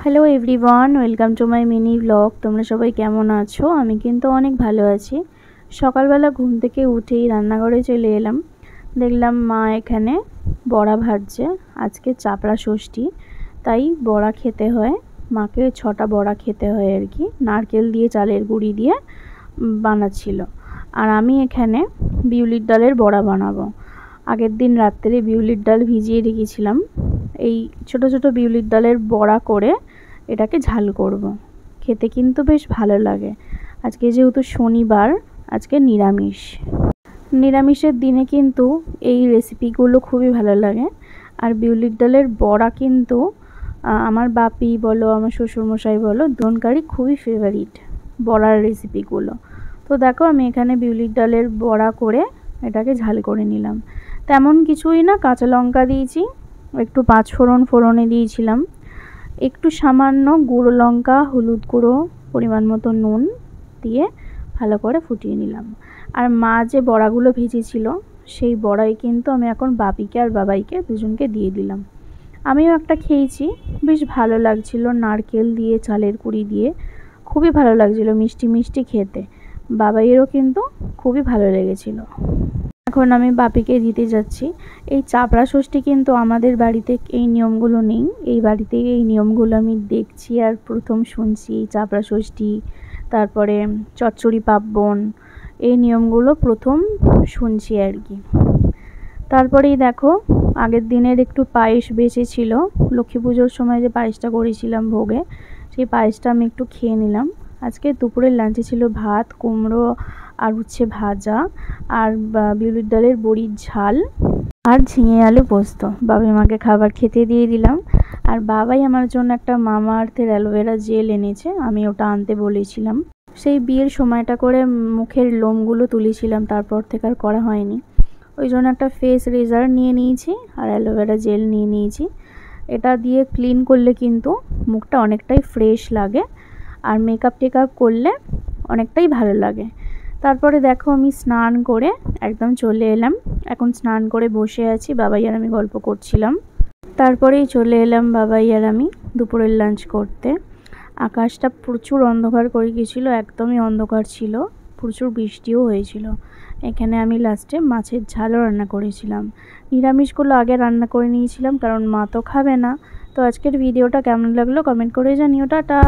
Hello everyone, welcome to my mini blog. তোমরা সবাই কেমন আছো? আমি কিন্তু অনেক ভালো আছি। সকালবেলা ঘুম থেকে উঠেই রান্নাঘরে চলে এলাম। দেখলাম মা এখানে বড়া ভাজছে। আজকে চাপড়া ষষ্ঠী, তাই বড়া খেতে হয়। মাকে 6টা বড়া খেতে হয় আর কি, নারকেল দিয়ে চালের গুঁড়ি দিয়ে বানাচ্ছিল। আর আমি এখানে বিউলির ডালের বড়া বানাবো। আগের দিন রাত্রে বিউলির ডাল ভিজিয়ে রেখেছিলাম। এই ছোট ছোট বিউলির ডালের বড়া করে এটাকে ঝাল করব। খেতে কিন্তু বেশ ভালো লাগে। আজকে যেহেতু শনিবার, আজকে নিরামিষের দিনে কিন্তু এই রেসিপিগুলো খুবই ভালো লাগে। আর বিউলির ডালের বড়া কিন্তু আমার বাপি বলো, আমার শ্বশুরমশাই বলো, দুজনকারই খুবই ফেভারিট বড়ার রেসিপিগুলো। তো দেখো আমি এখানে বিউলির ডালের বড়া করে এটাকে ঝাল করে নিলাম। তেমন কিছুই না, কাঁচা লঙ্কা দিয়েছি, একটু ফোড়নে দিয়েছিলাম, একটু সামান্য গুঁড়ো লঙ্কা, হলুদ গুঁড়ো, পরিমাণ মতো নুন দিয়ে ভালো করে ফুটিয়ে নিলাম। আর মা যে বড়াগুলো ভেজেছিল সেই বড়াই কিন্তু আমি এখন বাপিকে আর বাবাইকে দুজনকে দিয়ে দিলাম। আমিও একটা খেয়েছি, বেশ ভালো লাগছিল। নারকেল দিয়ে চালের গুঁড়ি দিয়ে খুবই ভালো লাগছিল, মিষ্টি মিষ্টি খেতে। বাবাইয়েরও কিন্তু খুবই ভালো লেগেছিল। এখন আমি বাপিকে দিতে যাচ্ছি। এই চাপড়া ষষ্ঠী কিন্তু আমাদের বাড়িতে এই নিয়মগুলো নেই। এই বাড়িতে এই নিয়মগুলো আমি দেখছি আর প্রথম শুনছি। এই চাপড়া ষষ্ঠী, তারপরে চচ্চড়ি পার্বণ, এই নিয়মগুলো প্রথম শুনছি আর কি। তারপরেই দেখো আগের দিনের একটু পায়েস বেঁচে ছিল। লক্ষ্মী পুজোর সময় যে পায়েসটা করেছিলাম ভোগে, সেই পায়েসটা আমি একটু খেয়ে নিলাম। আজকে দুপুরের লাঞ্চে ছিল ভাত, কুমড়ো আর উচ্ছে ভাজা, আর বিউলির ডালের বড়ির ঝাল, আর ঝিঙে আলু পোস্ত। বাবাই মাকে খাবার খেতে দিয়ে দিলাম। আর বাবাই আমার জন্য একটা মামা আর্থের অ্যালোভেরা জেল এনেছে, আমি ওটা আনতে বলেছিলাম। সেই বিয়ের সময়টা করে মুখের লোমগুলো তুলেছিলাম, তারপর থেকে আর করা হয়নি। ওই জন্য একটা ফেস রেজার নিয়ে নিয়েছি আর অ্যালোভেরা জেল নিয়ে নিয়েছি। এটা দিয়ে ক্লিন করলে কিন্তু মুখটা অনেকটাই ফ্রেশ লাগে, আর মেকআপ টেকআপ করলে অনেকটাই ভালো লাগে। তারপরে দেখো আমি স্নান করে একদম চলে এলাম। এখন স্নান করে বসে আছি, বাবাই আর আমি গল্প করছিলাম। তারপরেই চলে এলাম বাবাই আর আমি দুপুরের লাঞ্চ করতে। আকাশটা প্রচুর অন্ধকার করে গিয়েছিল, একদমই অন্ধকার ছিল, প্রচুর বৃষ্টিও হয়েছিল। এখানে আমি লাস্টে মাছের ঝালও রান্না করেছিলাম। নিরামিষগুলো আগে রান্না করে নিয়েছিলাম, কারণ মা তো খাবে না। তো আজকের ভিডিওটা কেমন লাগলো কমেন্ট করে জানিও। টাটা।